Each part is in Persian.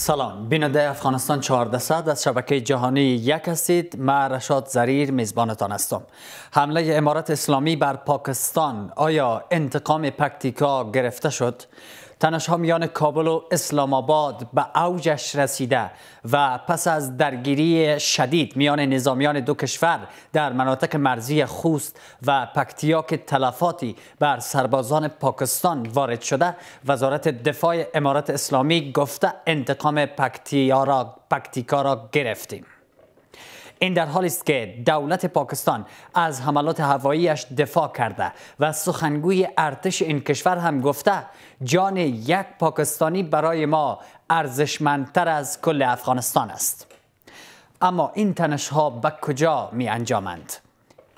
سلام، بیننده افغانستان 1400 از شبکه جهانی یک هستید. من رشاد زریر میزبانتان هستم. حمله امارت اسلامی بر پاکستان، آیا انتقام پکتیکا گرفته شد؟ تنش‌ها میان کابل و اسلام آباد به اوجش رسیده و پس از درگیری شدید میان نظامیان دو کشور در مناطق مرزی خوست و پکتیا که تلفاتی بر سربازان پاکستان وارد شده، وزارت دفاع امارت اسلامی گفته انتقام پکتیکا را گرفتیم. این در حالی است که دولت پاکستان از حملات هواییش دفاع کرده و سخنگوی ارتش این کشور هم گفته جان یک پاکستانی برای ما ارزشمندتر از کل افغانستان است. اما این تنش‌ها به کجا می انجامند؟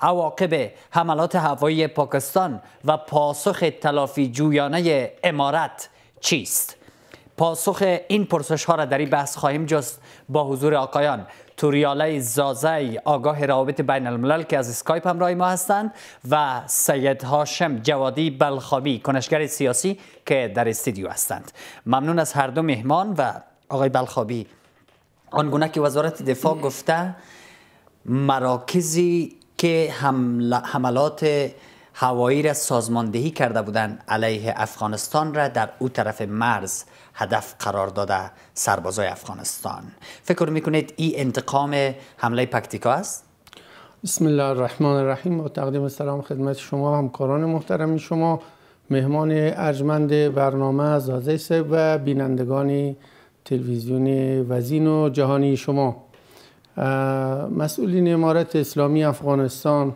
عواقب حملات هوایی پاکستان و پاسخ تلافی جویانه امارت چیست؟ پاسخ این پرسش ها را در این بحث خواهیم جست با حضور آقایان توریاله زازی، آگاه روابط بین الملل که از اسکایپ همراه ما هستند، و سید هاشم جوادی بلخابی، کنشگر سیاسی که در استودیو هستند. ممنون از هر دو مهمان. و آقای بلخابی، آنگونه که وزارت دفاع گفته مراکزی که حملات هوایی را سازماندهی کرده بودند علیه افغانستان را در او طرف مرز هدف قرار داده سربازای افغانستان، فکر میکنید این انتقام حمله پکتیکا است؟ بسم الله الرحمن الرحیم و تقدیم سلام خدمت شما همکاران محترم شما، مهمان ارجمند برنامه زازی صاحب و بینندگان تلویزیون وزین و جهانی شما. مسئولین امارت اسلامی افغانستان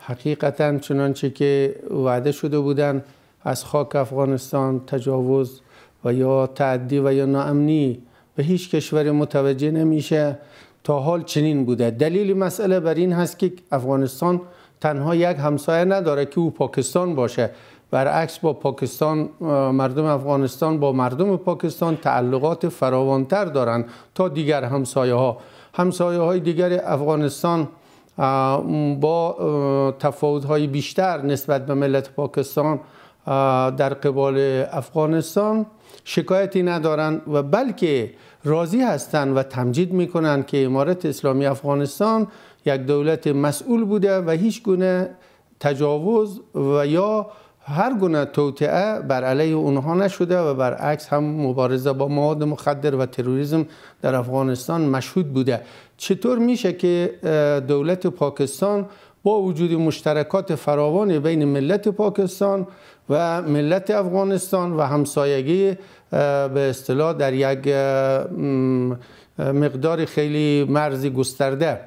حقیقتا چنانچه که وعده شده بودند از خاک افغانستان تجاوز و یا تعدی و یا ناامنی به هیچ کشور متوجه نمیشه. تا حال چنین بوده. دلیل مسئله بر این هست که افغانستان تنها یک همسایه نداره که او پاکستان باشه. برعکس با پاکستان، مردم افغانستان با مردم پاکستان تعلقات فراوانتر دارند تا دیگر همسایه ها. همسایه های دیگر افغانستان با تفاوت های بیشتر نسبت به ملت پاکستان در قبال افغانستان شکایتی ندارند و بلکه راضی هستند و تمجید میکنند که امارت اسلامی افغانستان یک دولت مسئول بوده و هیچ گونه تجاوز و یا هر گونه توطئه بر علیه اونها نشده و برعکس هم مبارزه با مواد مخدر و تروریسم در افغانستان مشهود بوده. چطور میشه که دولت پاکستان با وجود مشترکات فراوان بین ملت پاکستان و ملت افغانستان و همسایگی به اصطلاح در یک مقدار خیلی مرزی گسترده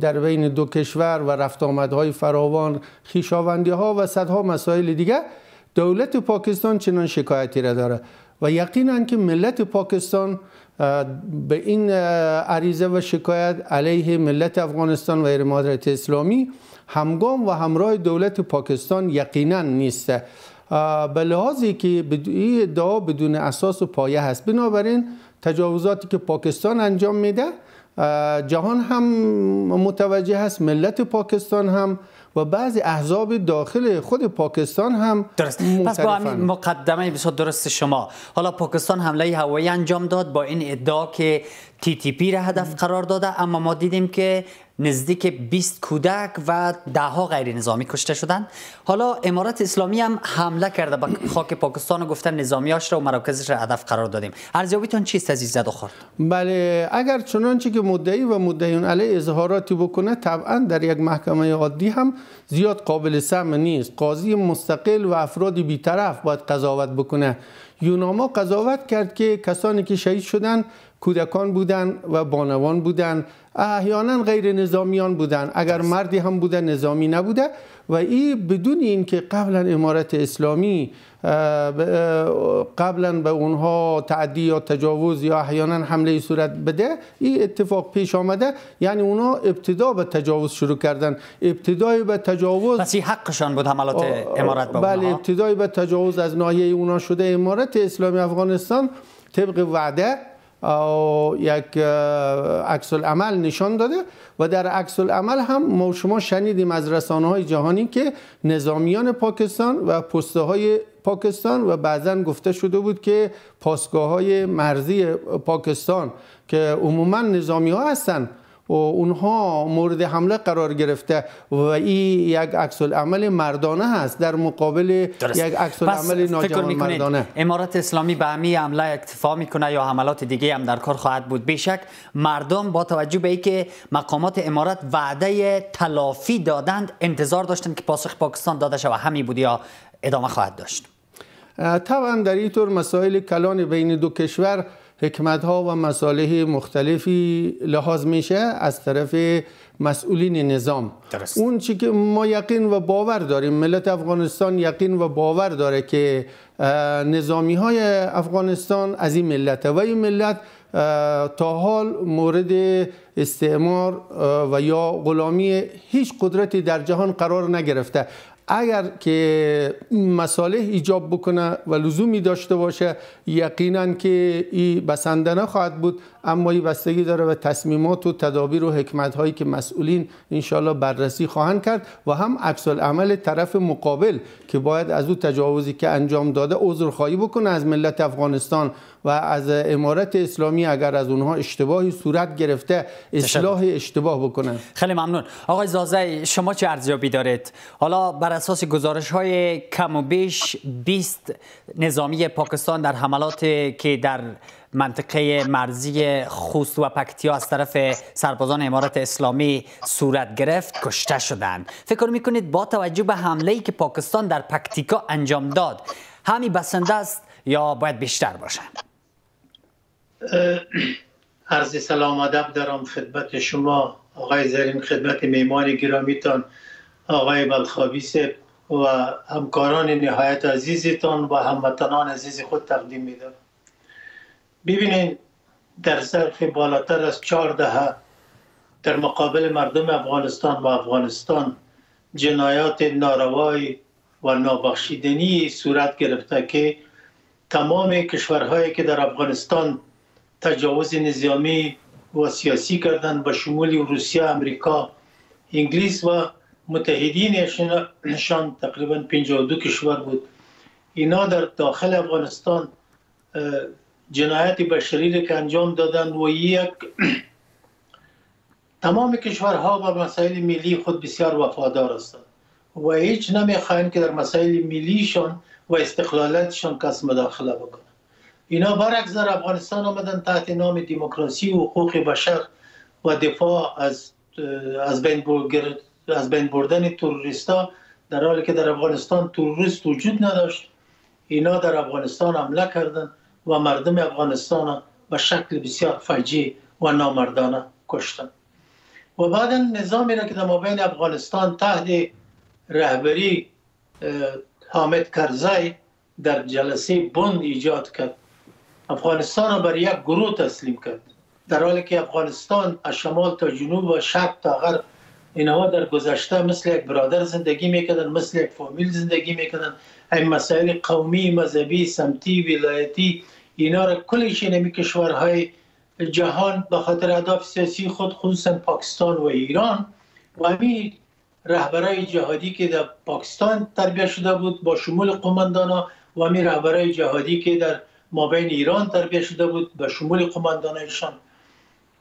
در بین دو کشور و رفت آمدهای فراوان، خویشاوندی ها و صدها مسائل دیگه، دولت پاکستان چنان شکایتی را داره و یقینا که ملت پاکستان به این عریضه و شکایت علیه ملت افغانستان و امارت اسلامی همگام و همراه دولت پاکستان یقینا نیست، به لحاظی که این ادعا بدون اساس و پایه هست. بنابراین تجاوزاتی که پاکستان انجام میده جهان هم متوجه هست، ملت پاکستان هم و بعضی احزاب داخل خود پاکستان هم درست. پس با همین مقدمه بسیار درست شما، حالا پاکستان حمله هوایی انجام داد با این ادعا که TTP را هدف قرار داده، اما ما دیدیم که نزدیک 20 کودک و 10 غیر نظامی کشته شدند. حالا امارت اسلامی هم حمله کرده به خاک پاکستان و گفته نظامیاش را و مراکزش را هدف قرار دادیم. ارزیابیتون چیست از این زد و خورد؟ بله، اگر چنانچه که مدعی و مدعیون علیه اظهاراتی بکنه، طبعا در یک محکمه عادی هم زیاد قابل سمع نیست. قاضی مستقل و افرادی بی‌طرف باید قضاوت بکنه. یوناما قضاوت کرد که کسانی که شهید شدن کودکان بودن و بانوان بودن، احیانا غیر نظامیان بودن، اگر مردی هم بوده نظامی نبوده، و این بدون این که قبلا امارت اسلامی قبلا به اونها تعدی یا تجاوز یا احیانا حمله صورت بده. این اتفاق پیش آمده، یعنی اونها ابتدا به تجاوز شروع کردن، ابتدای به تجاوز. پس این حقشان بود حملات امارت به اونها؟ بله، ابتدای به تجاوز از ناحیه اونها شده. امارت اسلامی افغانستان طبق وعده یک عکس العمل نشان داده و در عکس العمل هم ما شما شنیدیم از رسانه‌های جهانی که نظامیان پاکستان و پست‌های پاکستان و بعضا گفته شده بود که پاسگاه‌های مرزی پاکستان که عموما نظامی ها هستن و اونها مورد حمله قرار گرفته و این یک عکس العمل مردانه هست در مقابل یک عکس العمل ناجوانمردانه. امارت اسلامی به همین حمله اکتفا میکنه یا حملات دیگه هم در کار خواهد بود؟ بیشک مردم با توجه به اینکه مقامات امارت وعده تلافی دادند انتظار داشتند که پاسخ پاکستان داده شود، همین بود یا ادامه خواهد داشت؟ طبعا در این طور مسائل کلان بین دو کشور حکمت ها و مصالح مختلفی لحاظ میشه از طرف مسئولین نظام. درست. اون چی که ما یقین و باور داریم، ملت افغانستان یقین و باور داره که نظامی های افغانستان از این ملت و این ملت تا حال مورد استعمار و یا غلامی هیچ قدرتی در جهان قرار نگرفته. اگر که مصالح ایجاب بکنه و لزومی داشته باشه یقینا که این بسنده نخواهد بود، اما این بستگی داره به تصمیمات و تدابیر و حکمت هایی که مسئولین انشالله بررسی خواهند کرد و هم عکس العمل طرف مقابل که باید از او تجاوزی که انجام داده عذرخواهی بکنه از ملت افغانستان و از امارت اسلامی اگر از اونها اشتباهی صورت گرفته اصلاح اشتباه بکنن. خیلی ممنون. آقای زازی، شما چه ارزیابی دارید؟ حالا بر اساس گزارش های کم و بیش 20 نظامی پاکستان در حملاتی که در منطقه مرزی خوست و پکتیا از طرف سربازان امارت اسلامی صورت گرفت کشته شدند. فکر میکنید با توجه به حمله‌ای که پاکستان در پکتیکا انجام داد همین بسنده است یا باید بیشتر باشه؟ عرض سلام ادب دارم خدمت شما آقای زرین، خدمت میهمان گرامیتان آقای بلخابی و همکاران نهایت عزیزتان و هموطنان عزیز خود تقدیم میدم. ببینید در ظرف بالاتر از 4 دهه در مقابل مردم افغانستان و افغانستان جنایات ناروای و نابخشیدنی صورت گرفته که تمام کشورهایی که در افغانستان تجاوز نظامی و سیاسی کردند به شمول روسیه، امریکا، انگلیس و متحدینشان تقریبا 52 کشور بود، اینا در داخل افغانستان جنایت بشری که انجام دادند و تمام کشورها و مسائل ملی خود بسیار وفادار هستند و هیچ نمیخواهند که در مسائل ملیشان و استقلالاتشان کس مداخله بکنه. اینا برعکس در افغانستان آمدن تحت نام دموکراسی و حقوق بشر و دفاع از بین بردن تروریستا، در حالی که در افغانستان تروریست وجود نداشت. اینا در افغانستان حمله کردند و مردم افغانستان به شکل بسیار فجیع و نامردانه کشتند. و بعدا نظامی را که در مابین افغانستان تحت رهبری حامد کرزی در جلسه بن ایجاد کرد، افغانستان را بر یک گروه تسلیم کرد، در حالی که افغانستان از شمال تا جنوب و شرق تا غرب اینها در گذشته مثل یک برادر زندگی میکردن، مثل یک فامیل زندگی میکردن. این مسائل قومی، مذهبی، سمتی، ولایتی اینا را کلش نمی کشورهای جهان به خاطر اهداف سیاسی خود خصوصا پاکستان و ایران و همین رهبرای جهادی که در پاکستان تربیت شده بود با شمول قماندانا و همین رهبرای جهادی که در مابین ایران تربیت شده بود به شمول قماندانایشان،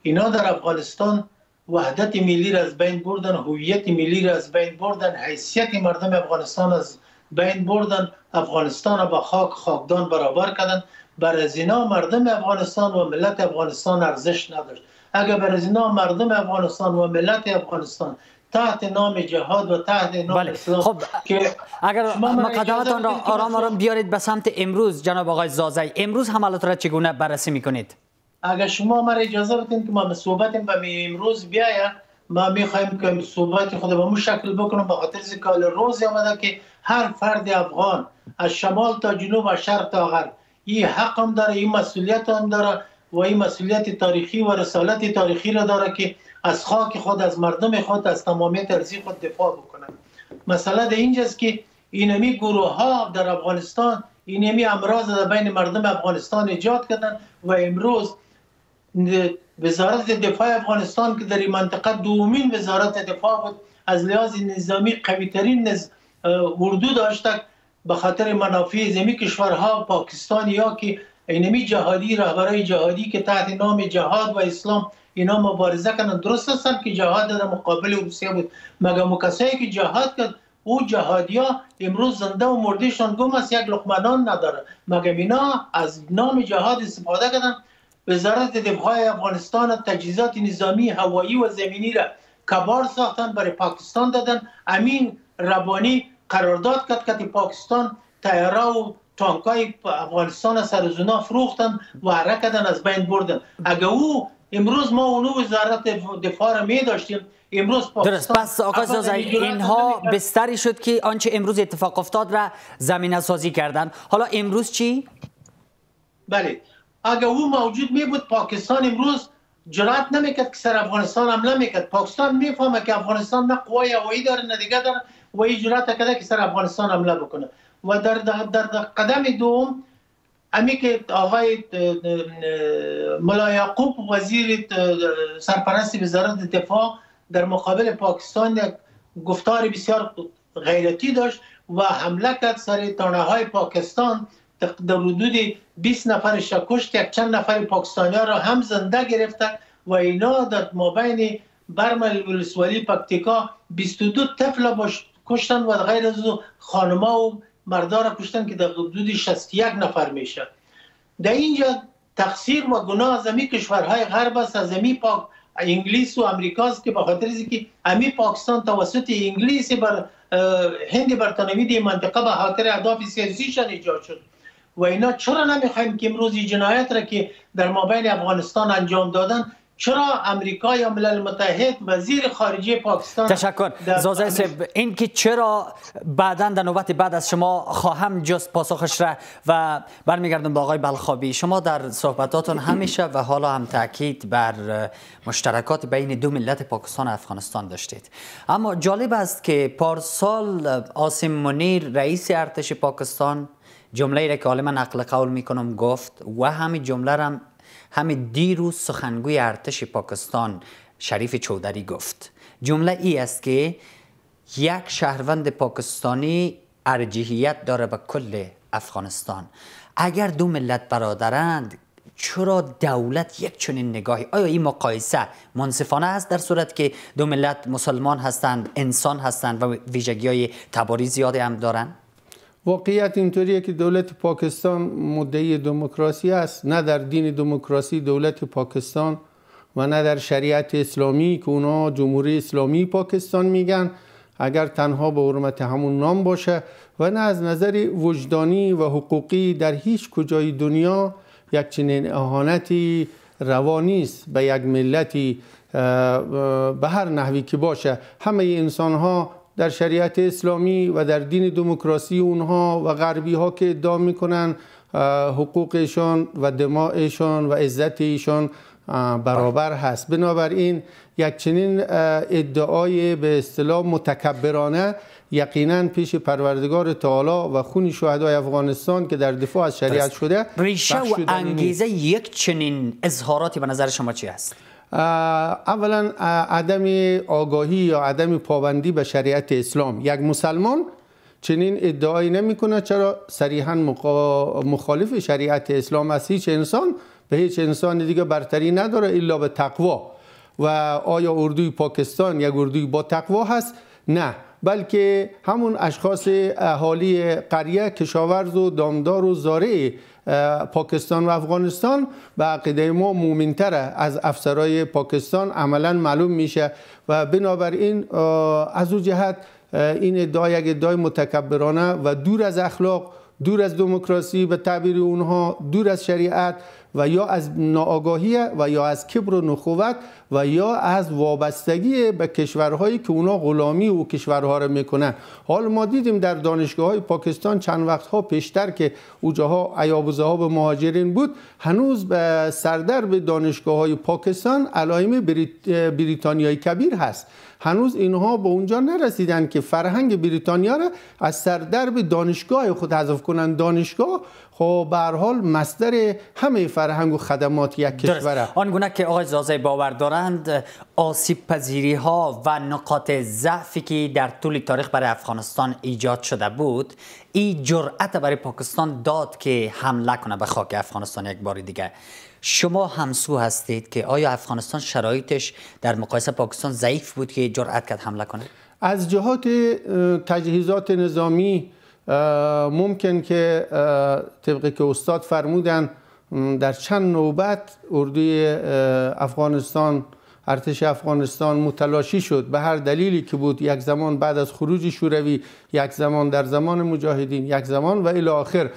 اینا در افغانستان وحدت ملی را از بین بردن، هویت ملی را از بین بردن، حیثیت مردم افغانستان از بین بردن، افغانستان را با خاکدان برابر کردن. برای اینا مردم افغانستان و ملت افغانستان ارزش نداشت. اگر برای اینا مردم افغانستان و ملت افغانستان تحت نام جهاد و تحت نام اسلام خب که اگر مقدماتان را آرام بیارید به سمت امروز، جناب آقای زازی، امروز حملات را چگونه بررسی میکنید؟ اگر شما مرا اجازه بدین که ما صحبتیم به امروز بیاید، ما میخوایم که صحبت خود به اون شکل بکنم به خاطر اینکه روزی آمده که هر فرد افغان از شمال تا جنوب و شرق تا غرب این حق هم داره، این مسئولیت هم داره و این مسئولیت تاریخی و رسالت تاریخی را داره که از خاک خود، از مردم خود، از تمامیت ارضی خود دفاع بکنه. مسئله در اینجاست که اینمی گروه ها در افغانستان اینمی امراض در بین مردم افغانستان ایجاد کردن و امروز وزارت دفاع افغانستان که در این منطقه دومین وزارت دفاع بود، از لحاظ نظامی قوی ترین اردو داشته، به خاطر منافع زمین کشورها پاکستان یا که اینمی جهادی رهبرای جهادی که تحت نام جهاد و اسلام اینا مبارزه کنن، درست هستن که جهاد در مقابل روسیه بود، مگر کسایی که جهاد کرد او جهادیا امروز زنده و مردهشان گم است، یک لقمه نان نداره، مگر اینا از نام جهاد استفاده کردن. وزارت دفاع افغانستان تجهیزات نظامی هوایی و زمینی را کبار ساختن برای پاکستان دادن. امین ربانی قرارداد کرد که پاکستان طیاره و تانکای افغانستان سرزونا فروختن و حرکتن از بین بردن. اگر او امروز ما اونو وزارت دفاع را می داشتیم، امروز درست. پس آقای زازایی اینها بستری شد که آنچه امروز اتفاق افتاد را زمینه سازی کردن. حالا امروز چی؟ بله، اگر او موجود می بود پاکستان امروز جرأت نمیکرد که سر افغانستان حمله میکرد. پاکستان میفهمه که افغانستان نه قوای هوایی داره نه دیگه داره و این جرأت کرده که سر افغانستان حمله بکنه. و در قدم دوم امی که آقای ملا یعقوب وزیر سرپرست وزارت دفاع در مقابل پاکستان یک گفتار بسیار غیرتی داشت و حمله کرد سر تانه های پاکستان. در حدود 20 نفرش کشت، یک چند نفر پاکستانی ها را هم زنده گرفته و اینا در مابین برمل ولسوالی پکتیکا 22 طفل کشتن و غیر از خانما و مردا را کشتن که در حدود 61 نفر میشه. در اینجا تقصیر و گناه از امی کشورهای غرب است، از امی انگلیس و امریکاست که به خاطر اینکه امی پاکستان توسط انگلیس بر هند برطانوی دی منطقه به خاطر اهداف سیاسیشان ایجاد شد. و اینا چرا نمیخوایم که امروز جنایت را که در مابین افغانستان انجام دادن، چرا امریکا یا ملل متحد وزیر خارجه پاکستان تشکر زازای صاحب، این که چرا بعداً در نوبت بعد از شما خواهم جست پاسخش را و برمیگردم به آقای بلخابی. شما در صحبتاتون همیشه و حالا هم تاکید بر مشترکات بین دو ملت پاکستان و افغانستان داشتید، اما جالب است که پارسال عاصم منیر رئیس ارتش پاکستان جمله را که حالا من نقل قول میکنم گفت و همین جمله را همین دیروز سخنگوی ارتش پاکستان شریف چودری گفت. جمله ای است که یک شهروند پاکستانی ارجحیت داره به کل افغانستان. اگر دو ملت برادرند چرا دولت یک چنین نگاهی؟ آیا این مقایسه منصفانه است در صورت که دو ملت مسلمان هستند، انسان هستند و ویژگی‌های تباری زیادی هم دارند؟ واقعیت اینطوریه که دولت پاکستان مدعی دموکراسی است. نه در دین دموکراسی دولت پاکستان و نه در شریعت اسلامی که اونا جمهوری اسلامی پاکستان میگن، اگر تنها به حرمت همون نام باشه، و نه از نظر وجدانی و حقوقی در هیچ کجای دنیا یک چنین اهانتی روا نیست به یک ملتی به هر نحوی که باشه. همه انسان ها در شریعت اسلامی و در دین دموکراسی اونها و غربی ها که ادعا میکنن حقوقشان و دماغشان و عزت ایشان برابر هست. بنابراین یک چنین ادعای به اصطلاح متکبرانه یقینا پیش پروردگار تعالی و خون شهدای افغانستان که در دفاع از شریعت شده ریشه و انگیزه یک چنین اظهاراتی به نظر شما چی است؟ اولا عدم آگاهی یا عدم پابندی به شریعت اسلام. یک مسلمان چنین ادعایی نمیکنه. چرا؟ صریحا مخالف شریعت اسلام است. هیچ انسان به هیچ انسان دیگه برتری نداره الا به تقوا. و آیا اردوی پاکستان یک اردوی با تقوا هست؟ نه، بلکه همون اشخاص اهالی قریه، کشاورز و دامدار و زارع پاکستان و افغانستان به عقیده ما مومن‌تر از افسرهای پاکستان عملا معلوم میشه. و بنابراین از اون جهت این ادعا یک ادعای متکبرانه و دور از اخلاق، دور از دموکراسی به تعبیر اونها، دور از شریعت و یا از ناآگاهی و یا از کبر و نخوت و یا از وابستگی به کشورهایی که اونا غلامی و کشورها را میکنن. حال ما دیدیم در دانشگاه های پاکستان چند وقتها پیشتر که اوجاها ایابوزه ها به مهاجرین بود، هنوز به سردرب دانشگاه های پاکستان علائم بریتانیای کبیر هست. هنوز اینها به اونجا نرسیدن که فرهنگ بریتانیا را از سردرب دانشگاه خود حذف کنند. دانشگاه خب به هر حال مصدر همه فرهنگ و خدمات یک کشور. آنگونه که آقای زازی باور دارند آسیب پذیری ها و نقاط ضعفی که در طول تاریخ برای افغانستان ایجاد شده بود، این جرأت برای پاکستان داد که حمله کنه به خاک افغانستان یک بار دیگه. شما همسو هستید که آیا افغانستان شرایطش در مقایسه پاکستان ضعیف بود که جرأت کرد حمله کنه؟ از جهات تجهیزات نظامی ممکن که طبقی که استاد فرمودن در چند نوبت اردوی افغانستان، ارتش افغانستان متلاشی شد به هر دلیلی که بود. یک زمان بعد از خروج شوروی، یک زمان در زمان مجاهدین، یک زمان و الی آخر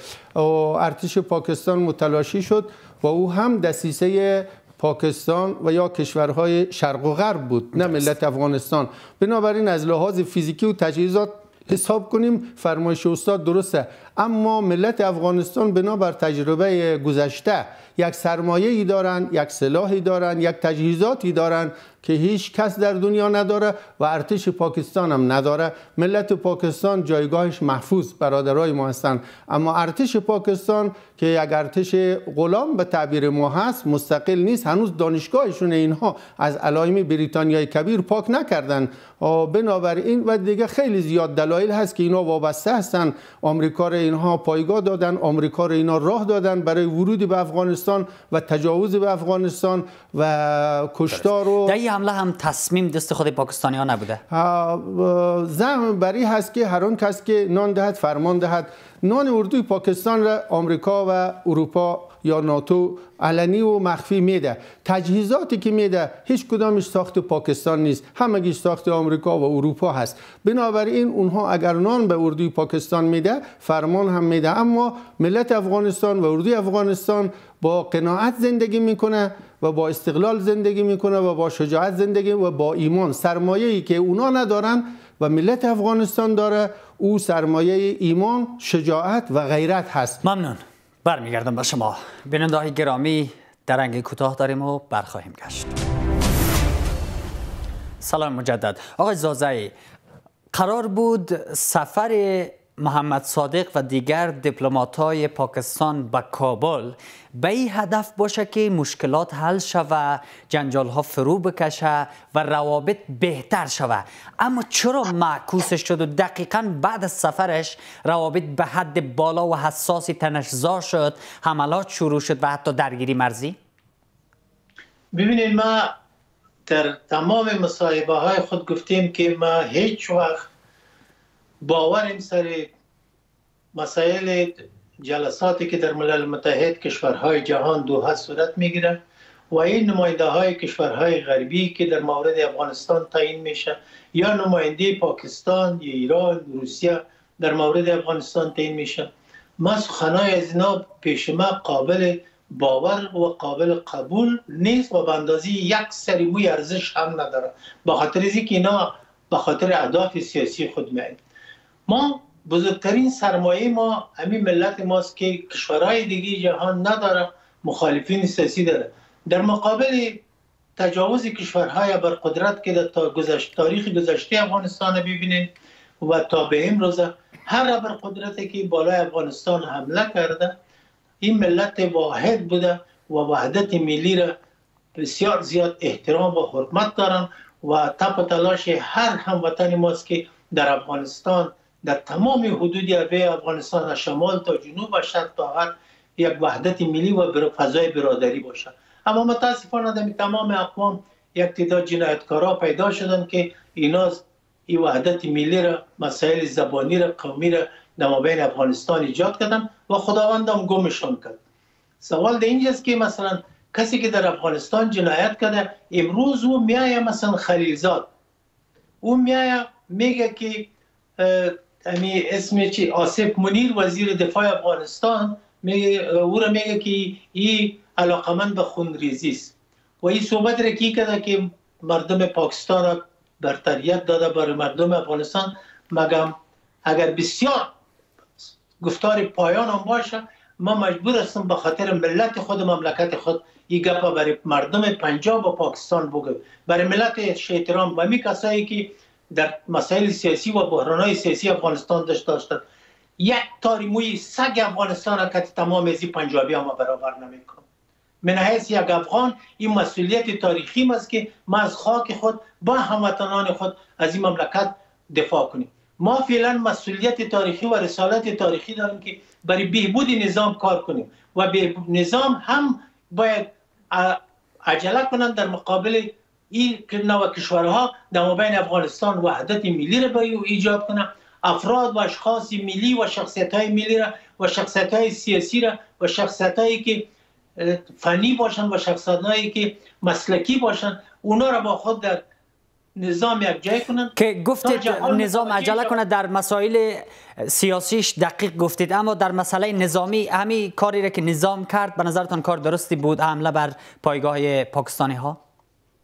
ارتش پاکستان متلاشی شد و او هم دسیسه پاکستان و یا کشورهای شرق و غرب بود، نه ملت افغانستان. بنابراین از لحاظ فیزیکی و تجهیزات حساب کنیم فرمایش استاد درسته، اما ملت افغانستان بنابر تجربه گذشته یک سرمایه‌ای دارن، یک سلاحی دارن، یک تجهیزاتی دارن که هیچ کس در دنیا نداره و ارتش پاکستان هم نداره. ملت پاکستان جایگاهش محفوظ، برادرای ما هستند، اما ارتش پاکستان که یک ارتش غلام به تعبیر ما هست، مستقل نیست، هنوز دانشگاهشون اینها از علائم بریتانیای کبیر پاک نکردن. بنابراین و دیگه خیلی زیاد دلایل هست که اینا وابسته هستن. آمریکا را اینها پایگاه دادن، آمریکا را اینا راه دادن برای ورود به افغانستان و تجاوز به افغانستان و کشتار و در این حمله هم تصمیم دست خود پاکستانی ها نبوده. زعم بری هست که هر آن کس که نان دهد فرمان دهد. نان اردوی پاکستان را آمریکا و اروپا یا ناتو علنی و مخفی میده. تجهیزاتی که میده هیچ کدامش ساخت پاکستان نیست، همگیش ساخت آمریکا و اروپا هست. بنابراین اونها اگر نان به اردوی پاکستان میده، فرمان هم میده، اما ملت افغانستان و اردوی افغانستان با قناعت زندگی میکنه و با استقلال زندگی میکنه و با شجاعت زندگی و با ایمان. سرمایه‌ای که اونا ندارن و ملت افغانستان داره، او سرمایه ایمان، شجاعت و غیرت هست. ممنون. برمیگردم به شما. بیننده‌های گرامی، درنگ کوتاه داریم و برخواهیم گشت. سلام مجدد. آقای زازی، قرار بود سفر محمد صادق و دیگر دیپلمات‌های پاکستان به کابل به این هدف باشه که مشکلات حل شود، جنجال‌ها فرو بکشه و روابط بهتر شود، اما چرا معکوسش شد و دقیقاً بعد از سفرش روابط به حد بالا و حساسی تنش‌زا شد، حملات شروع شد و حتی درگیری مرزی؟ ببینید، ما در تمام مصاحبه های خود گفتیم که ما هیچ وقت باوریم سر مسائل جلساتی که در ملل متحد کشورهای جهان دوحه صورت میگیره و این نماینده های کشورهای غربی که در مورد افغانستان تعیین میشه یا نماینده پاکستان یا ایران، روسیه در مورد افغانستان تعیین میشه، ما سخنهای از اینا پیش ما قابل باور و قابل قبول نیست و به اندازه یک سری موی ارزش هم نداره، به خاطر اینکه اینا به خاطر اهداف سیاسی خود میاید. ما بزرگترین سرمایه ما همین ملت ماست که کشورهای دیگه جهان نداره، مخالفین سیاسی داره. در مقابل تجاوز کشورهای بر قدرت که در تاریخ گذشته افغانستان ببینید و تا به امروز هر بر قدرتی که بالای افغانستان حمله کرده، این ملت واحد بوده و وحدت ملی را بسیار زیاد احترام و حرمت دارن و تپ تلاش هر هموطن ماست که در افغانستان، در تمام حدود افغانستان از شمال تا جنوب و شرق تا غرب یک وحدت ملی و فضای برادری باشه. اما متاسفانه در تمام اقوام یک تعداد جنایتکارا پیدا شدن که اینا این وحدت ملی را، مسائل زبانی را، قومی را در مابین افغانستان ایجاد کردن و خداوند هم گمشون کرد. سوال در اینجاست که مثلا کسی که در افغانستان جنایت کرده، امروز او میایه مثلا خلیلزاد، او میایه میگه که اسم چی آصف منیر وزیر دفاع افغانستان میگه، او را میگه که این علاقمند به خونریزی است و این صحبت را کی کرده که مردم پاکستان را برتریت داده بر مردم افغانستان. مگم اگر بسیار گفتار پایان هم باشه، ما مجبور هستم به خاطر ملت خود، مملکت خود، این گپا برای مردم پنجاب و پاکستان بگم، برای ملت احترام و می کسایی که در مسائل سیاسی و بحرانهای سیاسی افغانستان داشتند. یک تاری موی سگ افغانستان را که تمام ازی پنجابی هم برابر نمیکنم. من حیث یک افغان این مسئولیت تاریخی است که ما از خاک خود با هموطنان خود از این مملکت دفاع کنیم. ما فعلا مسئولیت تاریخی و رسالت تاریخی داریم که برای بهبود نظام کار کنیم و به نظام هم باید عجله کنند در مقابل این نوع کشورها در مابین افغانستان وحدت ملی را باید ایجاد کنند، افراد و اشخاص ملی و شخصیت‌های ملی را و شخصیت‌های سیاسی را و شخصیت‌هایی که فنی باشند و شخصیت‌هایی که مسلکی باشند اونا را با خود در نظام یک جای کنند که گفتید نظام عجله کنه. در مسائل سیاسیش دقیق گفتید، اما در مسئله نظامی همین کاری را که نظام کرد به نظرتان کار درستی بود؟ حمله بر پایگاه پاکستانی ها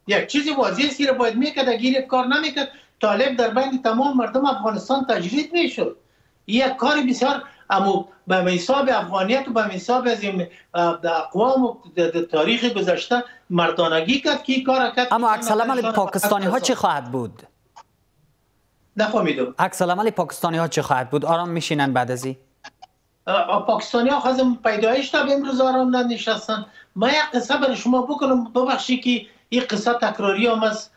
یک چیزی واضحه است که باید میکرد، اگر کار نمیکرد طالب در بین تمام مردم افغانستان تجرید میشد. یک کار بسیار اما به حساب افغانیت و به حساب از اقوام و تاریخ گذشته مردانگی کرد که کار کرد. اما عکس العمل پاکستانی ها چی خواهد بود؟ نفهمیدم. عکس العمل پاکستانی ها چی خواهد بود؟ آرام میشینن بعد از این؟ پاکستانی ها خواستم پیدایش تا به امروز آرام ننشستن. ما یک قصه برای شما بکنم، ببخشی که این قصه تکراری هم است،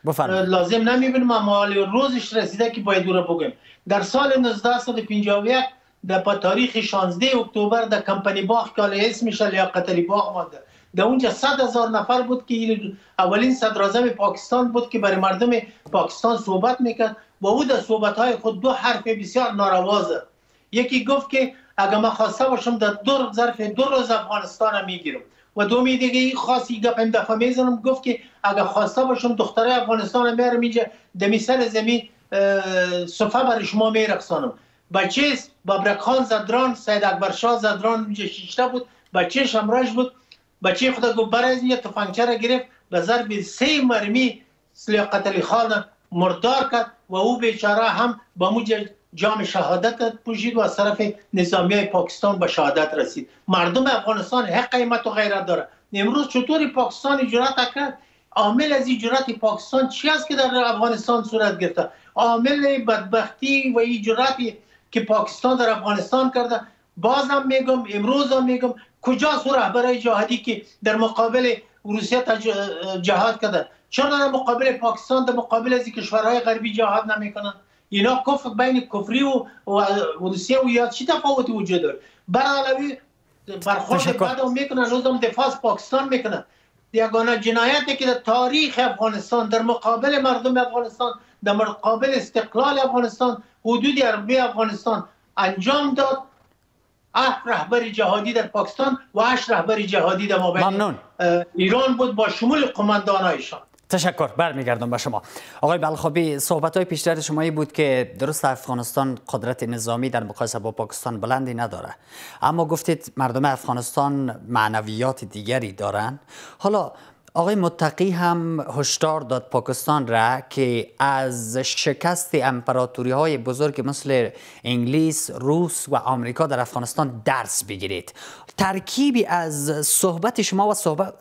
لازم نمیبینم اما حال روزش رسیده که باید او را بگم. در سال 1951 در تاریخ 16 اکتبر در کمپانی باغ که اسمش لیاقت علی باغ مانده، در اونجا 100,000 نفر بود که اولین صدراعظم پاکستان بود که برای مردم پاکستان صحبت میکرد و او در صحبت‌های خود دو حرف بسیار ناروا زد. یکی گفت که اگر من خواسته باشم در ظرف 2 روز افغانستان میگیرم، و دومی دیگه این خاصی گپ این دفعه میزنم گفت که اگر خواسته باشم دختره افغانستان میارم اینجا دمی سر زمین صفحه برای شما میرقصانم. بچه بابرکخان زدران، سید اکبرشاه زدران اینجا شیشته بود، بچهش همراهش بود. بچه خدا گفت برای اینجا تفنگچه را گرفت و ضرب 3 مرمی لیاقت علی خان مردار کرد و او بیچاره هم با موجه جام شهادت پوشید و از طرف نظامیای پاکستان به شهادت رسید. مردم افغانستان حق قیمت و غیرت داره. امروز چطوری پاکستان جرأت کرد؟ عامل از این جرأت پاکستان چی است که در افغانستان صورت گرفته؟ عامل بدبختی و این جرأتی که پاکستان در افغانستان کرده. بازم میگم، امروز هم میگم، کجاست رهبرای جهادی که در مقابل روسیه جهاد کرده؟ چرا در مقابل پاکستان، در مقابل از کشورهای غربی جهاد نمیکنن؟ اینا کفر بین کفری و روسیه و یا چی تفاوتی وجود داره؟ برعلاوه برخورد بعد میکنن، روزم دفاع از پاکستان میکنن. یگانه جنایتی که در تاریخ افغانستان در مقابل مردم افغانستان، در مقابل استقلال افغانستان، حدود عربی افغانستان انجام داد 8 رهبر جهادی در پاکستان و 8 رهبر جهادی در مابین ایران بود با شمول قماندانایشان. تشکر. برمیگردم به شما آقای بلخابی. صحبت‌های پیشتر شما بود که درست افغانستان قدرت نظامی در مقایسه با پاکستان بلندی نداره، اما گفتید مردم افغانستان معنویات دیگری دارن. حالا آقای متقی هم هشدار داد پاکستان را که از شکست امپراتوری‌های بزرگ مثل انگلیس، روس و آمریکا در افغانستان درس بگیرید. ترکیبی از صحبت شما و صحبت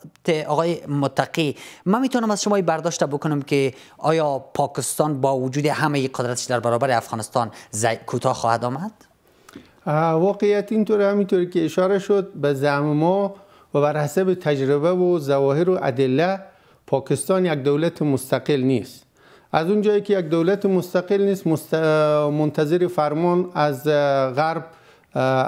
آقای متقی، من میتونم از شما برداشت بکنم که آیا پاکستان با وجود همه قدرتش در برابر افغانستان کوتاه خواهد آمد؟ واقعیت اینطوره، همینطوری که اشاره شد به زعم ما و بر حسب تجربه و ظواهر و ادله، پاکستان یک دولت مستقل نیست. از اون جایی که یک دولت مستقل نیست، منتظر فرمان از غرب،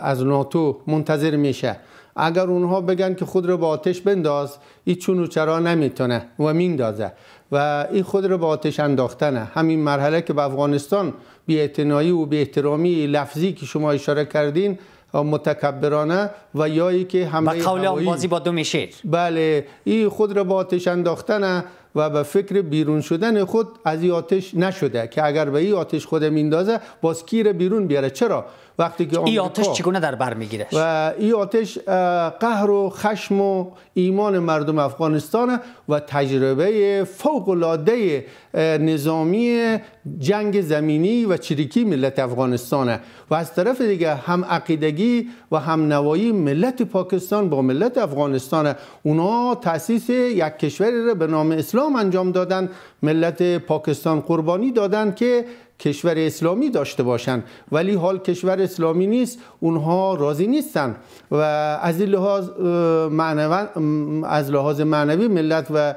از ناتو منتظر میشه. اگر اونها بگن که خود رو به آتش بنداز، این چون و چرا نمیتونه و میندازه و این خود رو به آتش انداختنه. همین مرحله که به افغانستان بی‌اعتنایی و بی‌احترامی لفظی که شما اشاره کردین، متکبرانه و یایی که حمله هوایی، بازی با دو شیر، بله، این خود را با آتش انداختنه و به فکر بیرون شدن خود از این آتش نشده که اگر به این آتش خود میندازه باز کی را بیرون بیاره. چرا؟ وقتی که این آتش چگونه در بر میگیره؟ و این آتش قهر و خشم و ایمان مردم افغانستان و تجربه فوق العاده نظامی جنگ زمینی و چریکی ملت افغانستانه و از طرف دیگه هم عقیدگی و هم نوایی ملت پاکستان با ملت افغانستانه. اونا تأسیس یک کشوری را به نام اسلام انجام دادن، ملت پاکستان قربانی دادن که کشور اسلامی داشته باشند، ولی حال کشور اسلامی نیست، اونها راضی نیستن و از لحاظ معنوی ملت و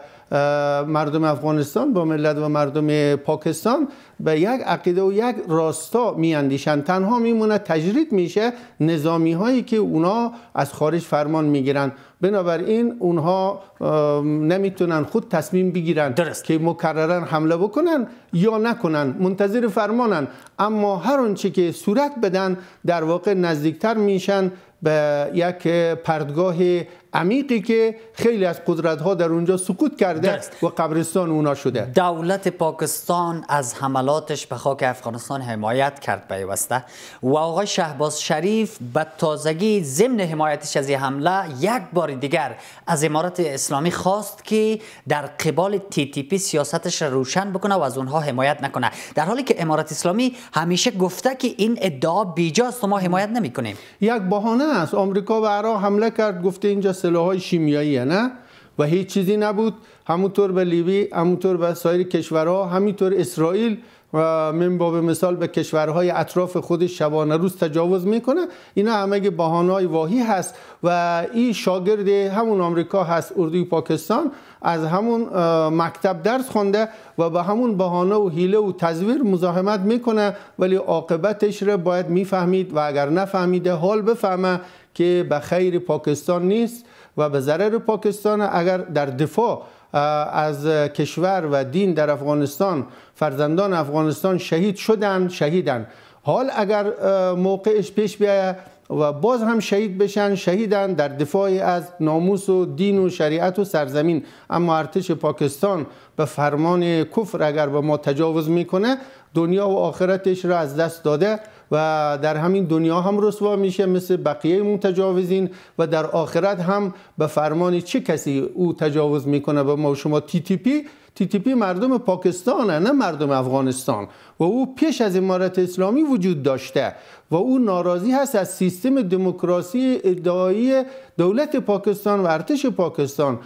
مردم افغانستان با ملت و مردم پاکستان به یک عقیده و یک راستا میاندیشن. تنها میمونه تجرید میشه نظامی هایی که اونا از خارج فرمان میگیرن، بنابراین اونها نمیتونن خود تصمیم بگیرن که مکررن حمله بکنن یا نکنن، منتظر فرمانن. اما هر آنچه که صورت بدن در واقع نزدیکتر میشن به یک پرتگاه عمیقی که خیلی از قدرت‌ها در اونجا سقوط کرده و قبرستان اونا شده. دولت پاکستان از حملاتش به خاک افغانستان حمایت کرد پیوسته و آقای شهباز شریف به تازگی ضمن حمایتش از این حمله یک بار دیگر از امارت اسلامی خواست که در قبال TTP سیاستش را روشن بکنه و از اونها حمایت نکنه، در حالی که امارت اسلامی همیشه گفته که این ادعا بیجاست و ما حمایت نمی‌کنیم. یک بهانه است. آمریکا به عراق حمله کرد، گفته اینجا سلاح‌های شیمیاییه، نه؟ و هیچ چیزی نبود. همونطور به لیبی، همونطور به سایر کشورها، همینطور اسرائیل و من باب مثال به کشورهای اطراف خودش شبانه روز تجاوز میکنه. اینا همه بهانه‌های واهی هست و این شاگرد همون آمریکا هست، اردوی پاکستان، از همون مکتب درس خونده و به همون بهانه و حیله و تزویر مزاحمت میکنه، ولی عاقبتش رو باید میفهمید و اگر نفهمیده حال بفهمه که به خیر پاکستان نیست و به ضرر پاکستان. اگر در دفاع از کشور و دین در افغانستان فرزندان افغانستان شهید شدن، شهیدن، حال اگر موقعش پیش بیاید و باز هم شهید بشن، شهیدن در دفاع از ناموس و دین و شریعت و سرزمین. اما ارتش پاکستان به فرمان کفر اگر به ما تجاوز میکنه، دنیا و آخرتش را از دست داده و در همین دنیا هم رسوا میشه مثل بقیه متجاوزین و در آخرت هم به فرمان چه کسی او تجاوز میکنه به ما و شما. TTP مردم پاکستانه، نه مردم افغانستان، و او پیش از امارت اسلامی وجود داشته و او ناراضی هست از سیستم دموکراسی ادعایی دولت پاکستان و ارتش پاکستان.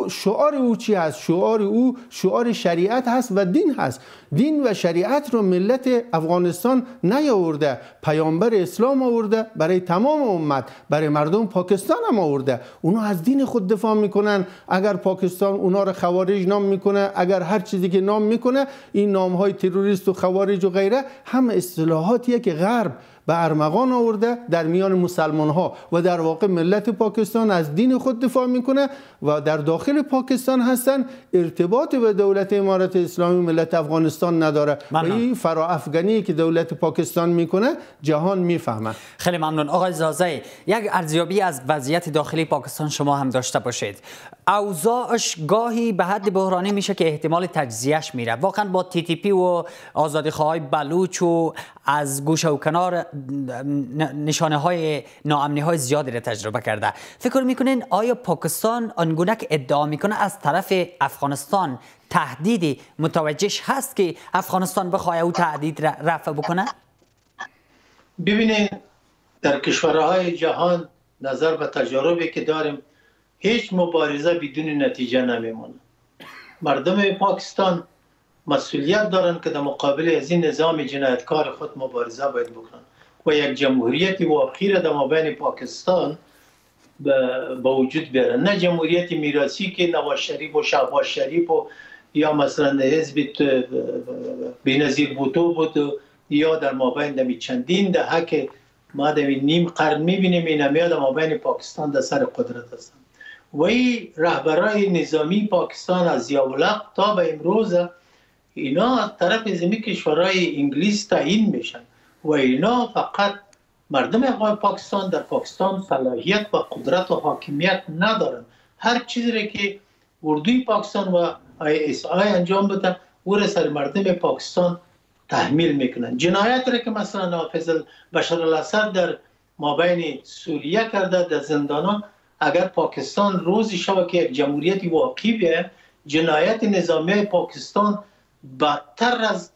شعار او چی هست؟ شعار او شعار شریعت هست و دین هست. دین و شریعت رو ملت افغانستان نیاورده، پیامبر اسلام آورده برای تمام امت، برای مردم پاکستان هم آورده. اونا از دین خود دفاع میکنن. اگر پاکستان اونا رو خوارج نام میکنه، اگر هر چیزی که نام میکنه، این نام های تروریست و خوارج و غیره هم اصطلاحاتیه که غرب به ارمغان آورده در میان مسلمان ها و در واقع ملت پاکستان از دین خود دفاع میکنه و در داخل پاکستان هستن، ارتباط به دولت امارت اسلامی ملت افغانستان نداره. و این فراافغانی که دولت پاکستان میکنه جهان میفهمه. خیلی ممنون آقای زازی. یک ارزیابی از وضعیت داخلی پاکستان شما هم داشته باشید. اوضاعش گاهی به حد بحرانی میشه که احتمال تجزیهش میره. واقعا با TTP و آزادیخواهای بلوچ و از گوشه و کنار نشانه های ناامنی های زیادی را تجربه کرده. فکر میکنین آیا پاکستان آنگونه که ادعا میکنه از طرف افغانستان تهدیدی متوجهش هست که افغانستان بخواه او تهدید را رفع بکنه؟ ببینید در کشورهای جهان نظر به تجاربی که داریم هیچ مبارزه بدون نتیجه نمیمونه. مردم پاکستان مسئولیت دارن که در مقابل از این نظام جنایتکار خود مبارزه باید بکنن و یک جمهوریت واقعی را در مابین پاکستان به وجود بیارن، نه جمهوریت میراثی که نواز شریف و شهباز شریف و یا مثلا حزب بی‌نظیر بوتو بود یا در مابین دمی چندین دهه که ما در نیم قرن میبینیم این همیه در مابین پاکستان در سر قدرت هستن و این رهبرای نظامی پاکستان از ضیاءالحق تا به امروز اینا طرف زمین کشورهای انگلیس تعیین میشن و اینا فقط مردم پاکستان در پاکستان صلاحیت و قدرت و حاکمیت ندارن. هر چیزی را که اردوی پاکستان و ISI انجام بده او را سر مردم پاکستان تحمیل میکنن. جنایت را که مثلا حافظ بشار الاسد در مابین سوریه کرده در زندانان، اگر پاکستان روزی شود که یک جمهوریت واقعی بیه، جنایت نظامی پاکستان بدتر از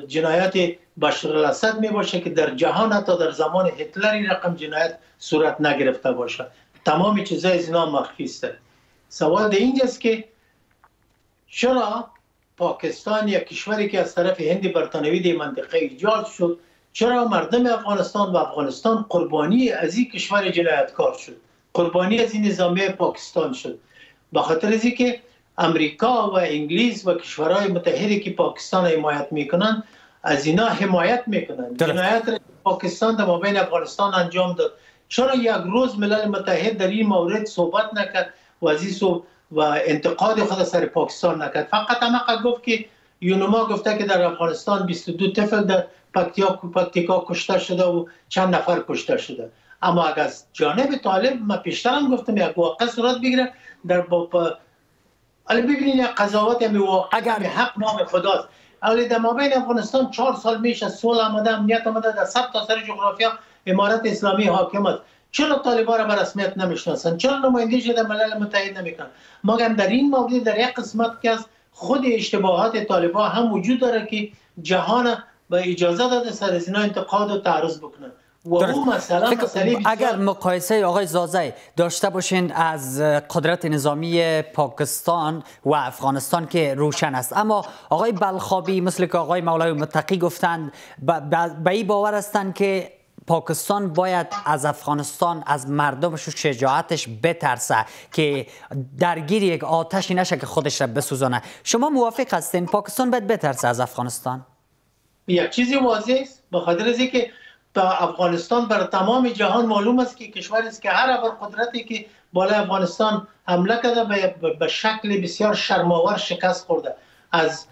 جنایت بشار الاسد می باشه که در جهان حتی در زمان هتلر رقم جنایت صورت نگرفته باشه. تمام چیزای از اینا مخفی است. سوال در اینجاست که چرا پاکستان یک کشوری که از طرف هند برطانوی در منطقه ایجاد شد، چرا مردم افغانستان و افغانستان قربانی از این کشور جنایتکار شد، قربانی از این نظامیه پاکستان شد؟ به خاطر از اینکه امریکا و انگلیس و کشورهای متحدی که پاکستان حمایت میکنن از اینا حمایت میکنن. جنایت پاکستان در مابین افغانستان انجام داد. چرا یک روز ملل متحد در این مورد صحبت نکرد و انتقاد خود سر پاکستان نکرد؟ فقط همه گفت که یونما گفته که در افغانستان 22 طفل در پکتیکا کشته شده و چند نفر کشته شده. اما اگر از جانب طالب، من پیشترم گفتم یک واقع صورت بگیره در ببینید یک قضاوت همی واقع همی حق نام خداست. اولی در مابین افغانستان 4 سال میشه صلح آمده، امنیت آمده، در 100 تا سر جغرافیا امارت اسلامی حاکم است. چرا طالبان را به رسمیت نمیشناسند؟ چرا نمایندگی در ملل متحد نمیکنند؟ مگر در این مورد در یک قسمت که از خود اشتباهات طالبان هم وجود داره که جهان به اجازه داده سر از اینا انتقاد و تعرض بکنند. اگر مقایسه آقای زازی داشته باشین از قدرت نظامی پاکستان و افغانستان که روشن است، اما آقای بلخابی مثل که آقای مولوی متقی گفتند به این باور هستند که پاکستان باید از افغانستان، از مردمش و شجاعتش بترسه که درگیر یک آتشی نشه که خودش را بسوزانه. شما موافق هستین پاکستان باید بترسه از افغانستان؟ یک چیزی واضح است، به خاطر از اینکه افغانستان بر تمام جهان معلوم است که کشوری است که هر قدرتی که بالای افغانستان حمله کرده به شکل بسیار شرم‌آور شکست خورده. از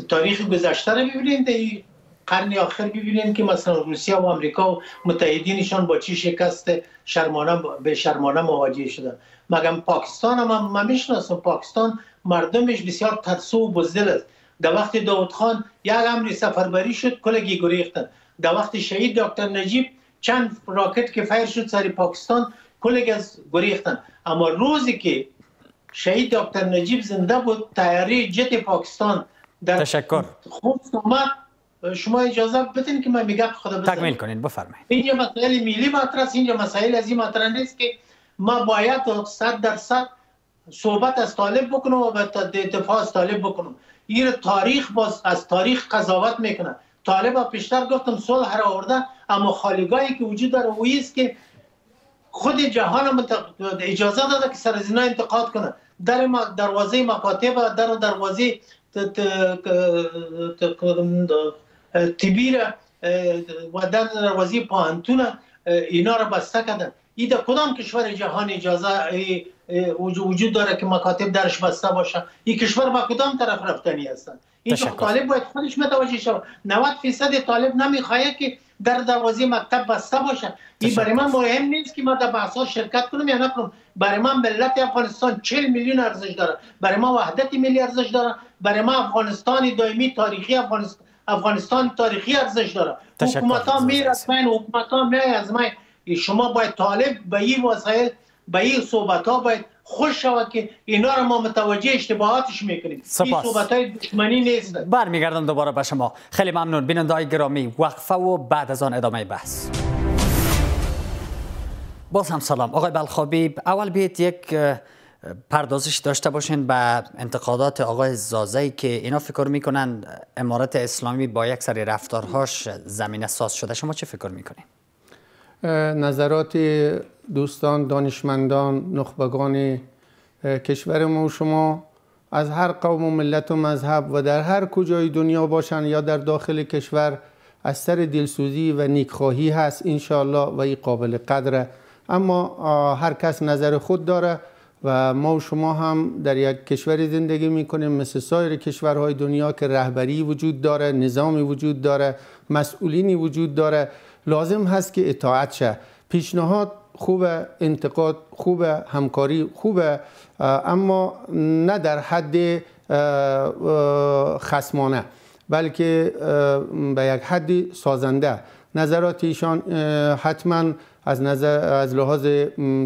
تاریخ گذشته رو ببینید، در قرن آخر ببینید که مثلا روسیه و آمریکا و متحدینشان با چی شکست شرمانه مواجه شدن. مگر پاکستان هم من میشناسم، پاکستان مردمش بسیار ترسو و بزدل است. در وقت داود خان یک امر سفربری شد، کلگی گریختن. در وقت شهید دکتر نجیب چند راکت که فایر شد سر پاکستان، کلگی از گریختن. اما روزی که شهید دکتر نجیب زنده بود، طیاره جت پاکستان در تشکر خوب اومد. شما اجازه بدین که من میگم خدا بزنم. تکمیل کنین، بفرمایید. اینجا مسائل ملی مطرح است، اینجا مسائل از این مطرح نیست که ما باید 100% صحبت از طالب بکنم و به دفاع از طالب بکنم. این تاریخ باز از تاریخ قضاوت میکنه. طالب پیشتر گفتم صلح را آورده، اما خالیگاهی که وجود داره او است که خود جهان اجازه داده که سر از اینا انتقاد کنه. در دروازه مکاتب، در دروازه تبیر و در دروازه پاهنتون اینا را بسته کردن. این در کدام کشور جهان اجازه وجود داره که مکاتب درش بسته باشه؟ این کشور با کدام طرف رفتنی هستن؟ این طالب باید خودش متوجه شود. 90% طالب نمیخواد که در دروازه مکتب بسته باشه. این برای من مهم نیست که من در بحث‌ها شرکت کنم یا نکنم. برای من ملت افغانستان 40 میلیون ارزش داره. برای ما وحدت ملی ارزش داره. برای ما افغانستان دائمی تاریخی افغانستان تاریخی ارزش داره. حکومت‌ها میره از من، حکومت‌ها میره از من. شما باید طالب به این وسایل، به این صحبت‌ها باید خوش شود که اینا رو ما متوجه اشتباهاتش میکنیم. این صحبت‌های دشمنی نیست. برمیگردم دوباره به شما. خیلی ممنون بیننده‌های گرامی. وقفه و بعد از آن ادامه بحث. باز هم سلام آقای بلخابی. اول بیایید یک پردازش داشته باشین به انتقادات آقای زازی که اینا فکر میکنن امارت اسلامی با یک سری رفتارهاش زمینه ساز شده. شما چه فکر میکنین؟ نظرات دوستان، دانشمندان، نخبگان کشور ما و شما از هر قوم و ملت و مذهب و در هر کجای دنیا باشن یا در داخل کشور از سر دلسوزی و نیکخواهی هست انشاءالله و این قابل قدره. اما هر کس نظر خود داره و ما و شما هم در یک کشوری زندگی میکنیم مثل سایر کشورهای دنیا که رهبری وجود داره، نظامی وجود داره، مسئولینی وجود داره. لازم هست که اطاعت شه. پیشنهاد خوبه، انتقاد خوبه، همکاری خوبه، اما نه در حد خصمانه بلکه به یک حد سازنده. نظرات ایشان حتما از لحاظ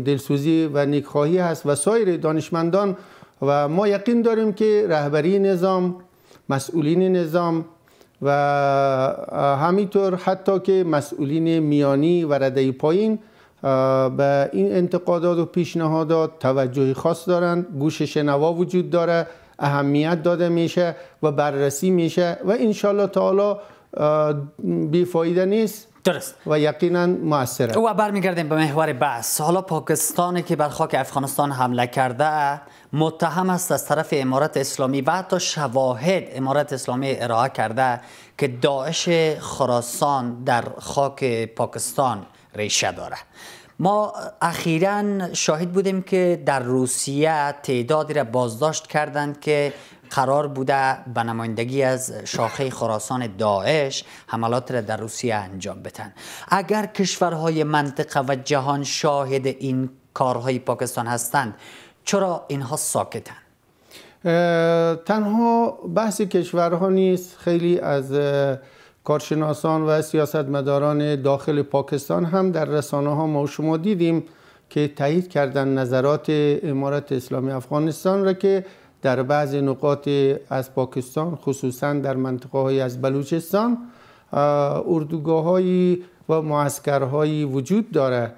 دلسوزی و نیکخواهی هست و سایر دانشمندان و ما یقین داریم که رهبری نظام، مسئولین نظام و همینطور حتی که مسئولین میانی و رده پایین به این انتقادات و پیشنهادات توجه خاص دارند. گوش شنوا وجود داره اهمیت داده میشه و بررسی میشه و انشالله تعالی بیفایده نیست. درست. و یقینا موثره. و برمیگردیم به محور بحث. حالا پاکستانی که بر خاک افغانستان حمله کرده متهم است از طرف امارت اسلامی و حتی شواهد امارت اسلامی ارائه کرده که داعش خراسان در خاک پاکستان ریشه داره. ما اخیراً شاهد بودیم که در روسیه تعدادی را بازداشت کردند که قرار بوده به نمایندگی از شاخه خراسان داعش حملات را در روسیه انجام بدن. اگر کشورهای منطقه و جهان شاهد این کارهای پاکستان هستند، چرا اینها ساکتند؟ تنها بحث کشورها نیست، خیلی از کارشناسان و سیاستمداران داخل پاکستان هم در رسانه ها ما و شما دیدیم که تایید کردن نظرات امارت اسلامی افغانستان را که در بعضی نقاط از پاکستان خصوصا در منطقه های از بلوچستان اردوگاه هایی و معسکرهایی وجود داره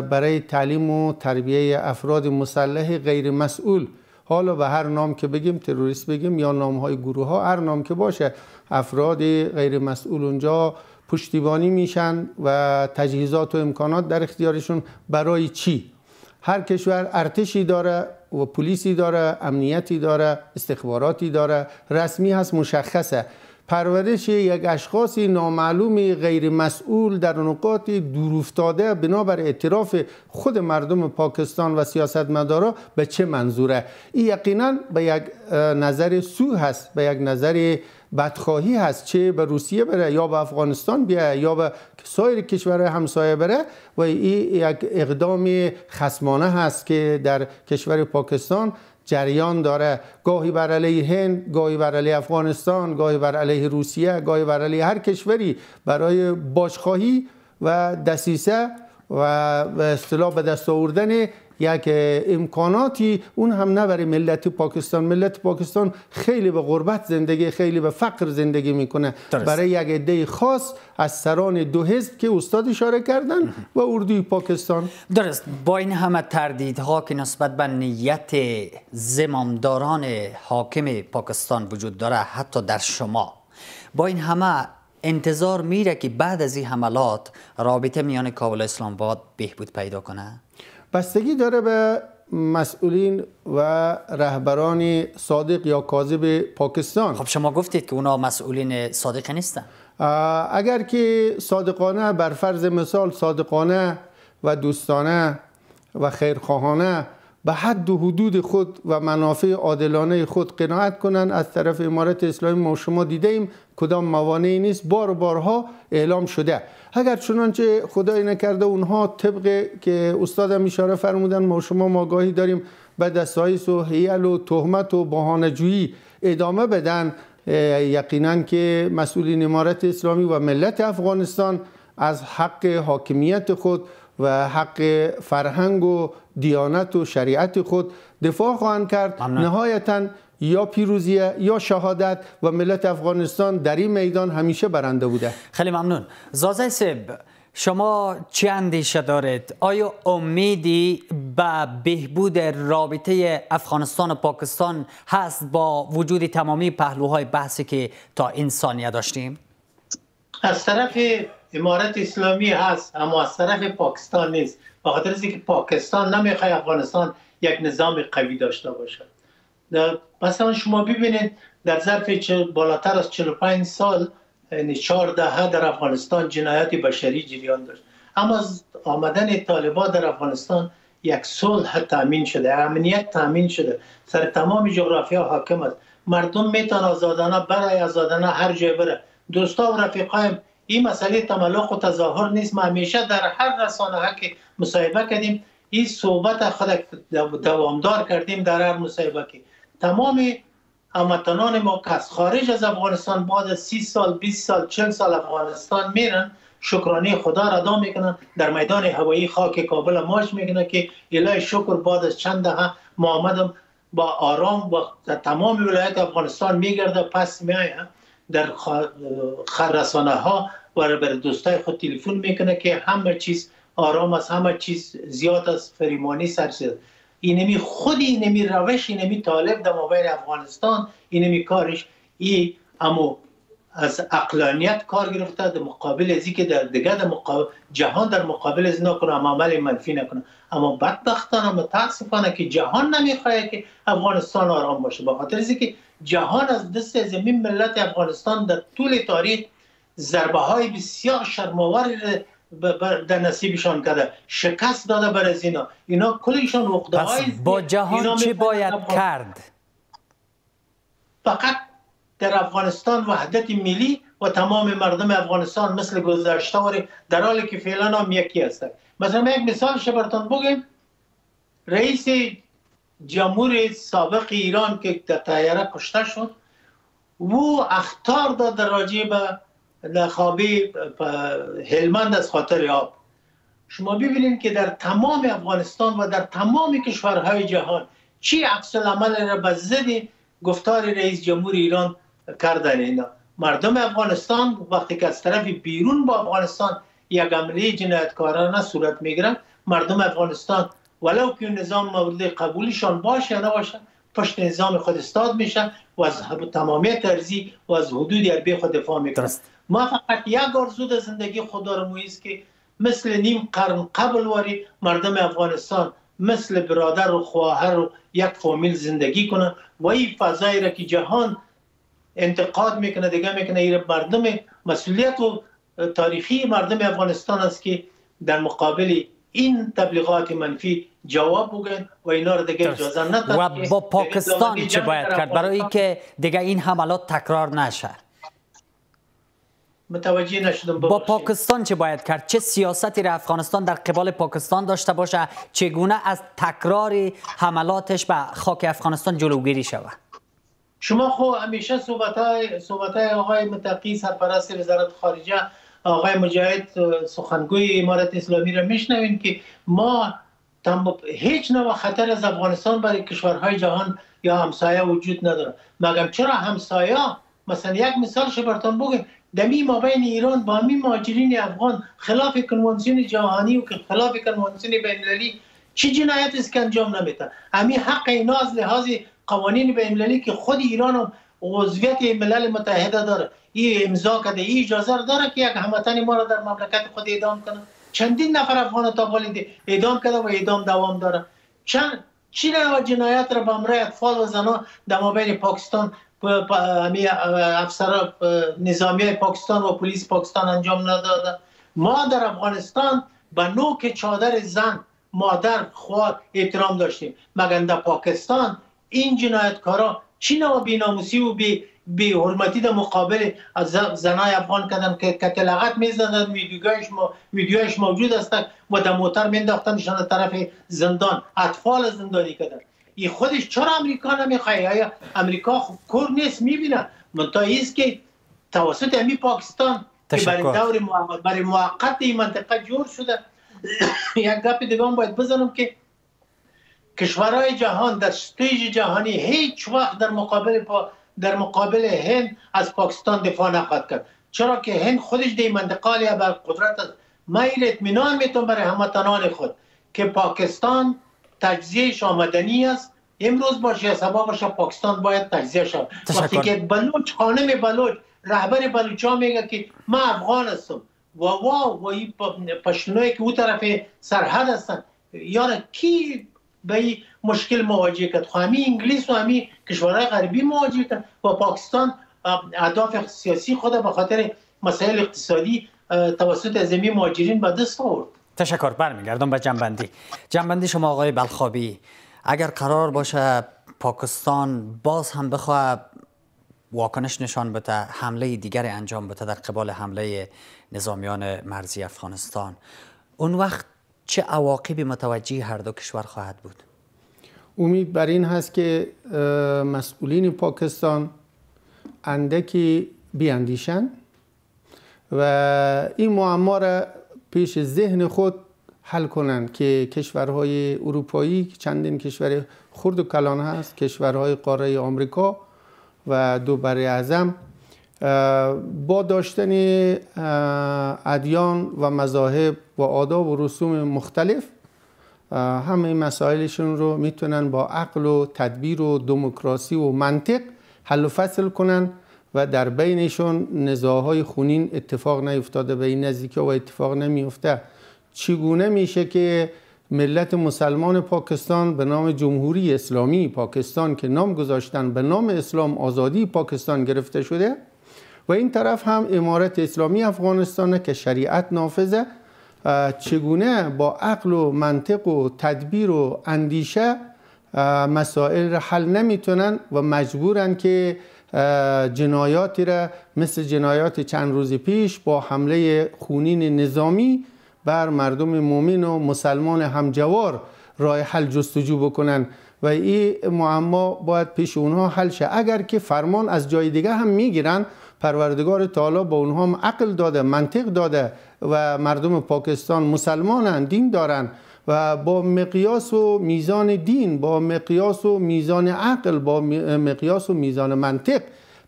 برای تعلیم و تربیه افراد مسلح غیر مسئول، حالا به هر نام که بگیم، تروریست بگیم یا نام های گروه ها، هر نام که باشه، افراد غیر مسئول اونجا پشتیبانی میشن و تجهیزات و امکانات در اختیارشون. برای چی؟ هر کشور ارتشی داره و پلیسی داره، امنیتی داره، استخباراتی داره، رسمی هست، مشخصه. پرورش یک اشخاصی نامعلومی غیر مسئول در نقاط دورافتاده بنابر اعتراف خود مردم پاکستان و سیاستمدارا به چه منظوره؟ این یقینا به یک نظر سوء هست، به یک نظر بدخواهی هست، چه به روسیه بره یا به افغانستان بیایه یا به سایر کشورهای همسایه بره و این یک اقدام خصمانه هست که در کشور پاکستان جریان داره، گاهی بر علیه هند، گاهی بر علیه افغانستان، گاهی بر علیه روسیه، گاهی بر علیه هر کشوری برای بازخواهی و دسیسه و به اصطلاح به دست آوردن یک امکاناتی، اون هم نه برای ملت پاکستان. ملت پاکستان خیلی به غربت زندگی، خیلی به فقر زندگی میکنه. درست. برای یک عده خاص از سران دو حزب که استاد اشاره کردن و اردوی پاکستان. درست. با این همه تردیدها که نسبت به نیت زمامداران حاکم پاکستان وجود داره، حتی در شما، با این همه انتظار میره که بعد از این حملات رابطه میان کابل و اسلام آباد بهبود پیدا کنه؟ بستگی داره به مسئولین و رهبران صادق یا کاذب پاکستان. خب شما گفتید که اونا مسئولین صادق نیستن. اگر که صادقانه، بر فرض مثال صادقانه و دوستانه و خیرخواهانه به حد و حدود خود و منافع عادلانه خود قناعت کنن، از طرف امارت اسلامی ما شما دیدیم کدام موانعی نیست، بار و بارها اعلام شده. اگر چنانچه خدای نکرده اونها طبق که استادم اشاره فرمودن ما شما آگاهی داریم به دستایس و حیل و تهمت و بهانه‌جویی ادامه بدن، یقینا که مسئولین امارت اسلامی و ملت افغانستان از حق حاکمیت خود و حق فرهنگ و دیانت و شریعت خود دفاع خواهند کرد. نهایتاً یا پیروزی یا شهادت و ملت افغانستان در این میدان همیشه برنده بوده. خیلی ممنون. زازای سب، شما چه اندیشه دارید؟ آیا امیدی به بهبود رابطه افغانستان و پاکستان هست با وجود تمامی پهلوهای بحثی که تا این ثانیه داشتیم؟ از طرف امارت اسلامی هست، اما از طرف پاکستان نیست. به خاطر اینکه پاکستان نمیخواد افغانستان یک نظام قوی داشته باشد. مثلا شما ببینید در ظرف بالاتر از 45 سال، یعنی 4 دهه در افغانستان جنایت بشری جریان داشت. اما از آمدن طالبان در افغانستان یک صلح تامین شده، امنیت تامین شده، سر تمام جغرافیا حاکم است. مردم میتونن آزادانه برای آزادانه هر جای بره. دوستا و رفیقایم، این مسئله تملق و تظاهر نیست. ما همیشه در هر رسانه ها که مصاحبه کردیم این صحبت خود دوامدار کردیم. در هر مصاحبه که تمام هموطنان ما که از خارج از افغانستان بعد از 30 سال 20 سال 40 سال افغانستان میرن، شکرانه خدا را ادا میکنن، در میدان هوایی خاک کابل مارش میکنن که الهی شکر بعد از چند دهه ما آمدم با آرام و در تمام ولایت افغانستان میگرده، پس میایه در رسانه ها و بر دوستای خود تلفن میکنه که همه چیز آرام است، همه چیز زیاد است، فریمانی سرسید. اینمی خود اینمی روش اینمی طالب در مابین افغانستان اینمی کارش اما از عقلانیت کار گرفته در مقابل ازی که در دیگه در مقابل جهان در مقابل از نکنه اما عمل منفی نکنه. اما بدبختانه متاسفانه که جهان نمیخواد که افغانستان آرام باشه، به خاطر از که جهان از دست زمین ملت افغانستان در طول تاریخ ضربه های بسیار شرم‌آور در نصیبشان کرده، شکست داده بر از اینا کلیشان عقده های. پس با جهان چی باید کرد؟ فقط در افغانستان وحدت ملی و تمام مردم افغانستان مثل گذشته وری در حالی که فعلا هم یکی هستند. مثلا یک مثال براتون بگم، رئیس جمهور سابق ایران که در طیاره کشته شد و اخطار داد راجع به نخابی هلمند از خاطر آب. شما ببینید که در تمام افغانستان و در تمام کشورهای جهان چی عکس العمل را به ضد گفتار رئیس جمهور ایران کردن. اینا مردم افغانستان وقتی که از طرف بیرون با افغانستان یک عملیه جنایتکارانه صورت میگیرن، مردم افغانستان ولو که نظام مورد قبولشان باشه یا نباشه پشت نظام خود استاد میشن و از تمامیت ارضی و از حدود عربی خود دفاع میکنن. ما فقط یک آرزو در زندگی خود دارم است که مثل نیم قرن قبل وری مردم افغانستان مثل برادر و خواهر و یک فامیل زندگی کنن و این فضایی را که جهان انتقاد میکنه دیگه میکنه این مردم مسئولیت و تاریخی مردم افغانستان است که در مقابل این تبلیغات منفی جواب بگن و اینا رو دیگه اجازه ندن. و با پاکستان چه باید کرد برای اینکه دیگه این حملات تکرار نشه؟ متوجه نشدم. با پاکستان چه باید کرد؟ چه سیاستی را افغانستان در قبال پاکستان داشته باشه چگونه از تکرار حملاتش به خاک افغانستان جلوگیری شود؟ شما خو همیشه صحبتای آقای متقی سرپرست وزارت خارجه آقای مجاهد سخنگوی امارت اسلامی را میشنوین که ما هیچ نوع خطر از افغانستان برای کشورهای جهان یا همسایه وجود نداره. مگر چرا همسایه؟ مثلا یک مثال براتون بگم، دمی مابین ایران با همین مهاجرین افغان خلاف کنوانسیون جهانی و خلاف کنوانسیون بین‌المللی چی جنایت است که انجام نمیده؟ همین حق اینا از لحاظ قوانین بین‌المللی که خود ایران هم عضویت ملل متحده داره این امضا کرده، این اجازه داره که یک هموطن ما را در مملکت خود اعدام کنه. چندین نفر افغان تا بالید اعدام کرده و اعدام دوام داره. چی نوع جنایت را به امرای اطفال و زنان در مابین پاکستان افسر نظامی پاکستان و پلیس پاکستان انجام نداده؟ ما در افغانستان به نوک چادر زن مادر خواهر احترام داشتیم، مگر در پاکستان این جنایتکارا چی نوع بی‌ناموسی و بی حرمتی در مقابل زنای افغان کردن که کتلغت میزدن، ویدیوهایش موجود است و در موتر مینداختنشان طرف زندان، اطفال زندانی کردن. این خودش چرا امریکا نمیخواد؟ یا امریکا کور نیست میبینه منتها ایست که توسط امی پاکستان که برای موقت این منطقه جور شده. یک گپ دیگه هم باید بزنم که کشورهای جهان در استیج جهانی هیچ وقت در مقابل هند از پاکستان دفاع نخواهد کرد، چرا که هند خودش در منطقه بر قدرت است. ما این اطمینان میتونم برای هموطنان خود که پاکستان تجزیهش آمدنی است، امروز باشه سبا باشه پاکستان باید تجزیه شود. وقتی که بلوچ خانم بلوچ رهبر بلوچا میگه که ما افغان هستم و این پشتونایی که او طرف سرحد هستن، یاره کی به این مشکل مواجه کرد؟ همین انگلیس و همین کشورهای غربی مواجه کرد و پاکستان اهداف سیاسی خود به خاطر مسائل اقتصادی توسط زمین مهاجرین به دست آورد. تشکر. برمیگردم به جنبندی شما آقای بلخابی. اگر قرار باشه پاکستان باز هم بخواه واکنش نشان بده، حمله دیگری انجام بده در قبال حمله نظامیان مرزی افغانستان، اون وقت چه عواقبی متوجه هر دو کشور خواهد بود؟ امید بر این هست که مسئولین پاکستان اندکی بیاندیشن و این معما را پیش ذهن خود حل کنند که کشورهای اروپایی، چندین کشور خرد و کلان هست، کشورهای قاره آمریکا و دو براعظم، با داشتن ادیان و مذاهب و آداب و رسوم مختلف همه مسائلشون رو میتونن با عقل و تدبیر و دموکراسی و منطق حل و فصل کنن و در بینشون نزاعهای خونین اتفاق نیفتاده، به این نزدیکی و اتفاق نمیفته. چگونه میشه که ملت مسلمان پاکستان به نام جمهوری اسلامی پاکستان که نام گذاشتن به نام اسلام آزادی پاکستان گرفته شده و این طرف هم امارت اسلامی افغانستان که شریعت نافذه، چگونه با عقل و منطق و تدبیر و اندیشه مسائل را حل نمیتونن و مجبورن که جنایاتی را مثل جنایات چند روز پیش با حمله خونین نظامی بر مردم مومن و مسلمان همجوار راه حل جستجو بکنن و این معما باید پیش اونها حل شه. اگر که فرمان از جای دیگه هم میگیرن، پروردگار تعالی با اونها هم عقل داده، منطق داده و مردم پاکستان مسلمانن، دین دارن و با مقیاس و میزان دین، با مقیاس و میزان عقل، با مقیاس و میزان منطق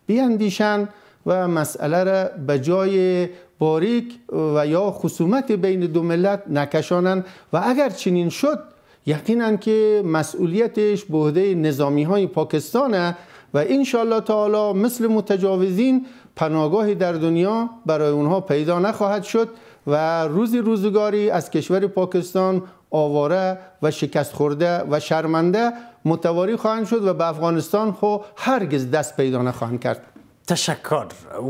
بیاندیشن و مسئله را به جای باریک و یا خصومت بین دو ملت نکشانن و اگر چنین شد یقینا که مسئولیتش به عهده نظامی های پاکستانه و انشالله تعالی مثل متجاوزین پناهگاهی در دنیا برای اونها پیدا نخواهد شد و روزگاری از کشور پاکستان آواره و شکست خورده و شرمنده متواری خواهند شد و به افغانستان هرگز دست پیدا نخواهند کرد. تشکر.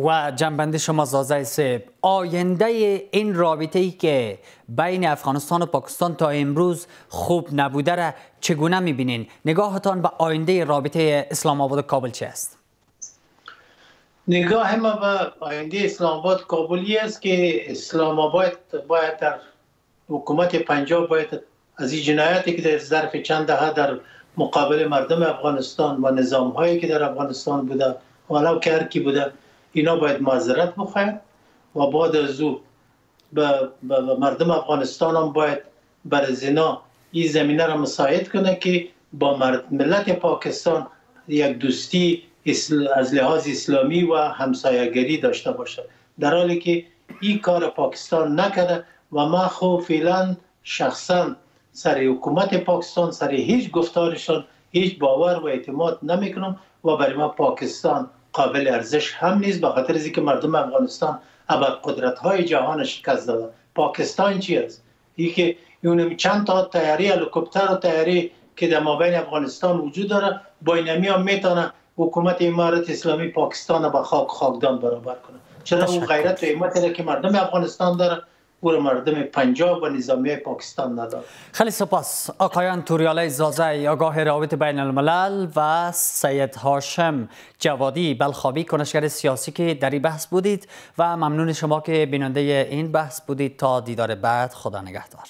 و جنبندی شما زازای سیب، آینده این رابطه ای که بین افغانستان و پاکستان تا امروز خوب نبوده را چگونه میبینین؟ نگاهتان به آینده رابطه اسلام آباد و کابل چه است؟ نگاه ما به آینده اسلام آباد کابلی است که اسلام آباد باید در حکومت پنجاب باید از این جنایاتی که در ظرف چند دهه در مقابل مردم افغانستان و نظام هایی که در افغانستان بوده ولو که هر کی بوده اینا باید معذرت بخواهد و بعد از او به مردم افغانستان هم باید بر زنا این زمینه را مساعد کنه که با ملت پاکستان یک دوستی از لحاظ اسلامی و همسایگری داشته باشه، در حالی که این کار پاکستان نکرده و ما فعلا شخصا سر حکومت پاکستان سر هیچ گفتارشان هیچ باور و اعتماد نمیکنم و برای ما پاکستان قابل ارزش هم نیست، به خاطر اینکه مردم افغانستان ابرقدرت های جهان شکست دادن. پاکستان چی است؟ این که اون چند تا طیاره هلیکوپتر و طیاره که در مابین افغانستان وجود داره با اینمی هم میتونه حکومت امارت اسلامی پاکستان به خاکدان برابر کنه. چرا اون غیرت و همت که مردم افغانستان داره او مردم پنجاب و نظامی پاکستان نداره. خیلی سپاس آقایان توریالی زازای آگاه روابط بین الملل و سید هاشم جوادی بلخابی کنشگر سیاسی که در این بحث بودید و ممنون شما که بیننده این بحث بودید. تا دیدار بعد، خدا نگهدار.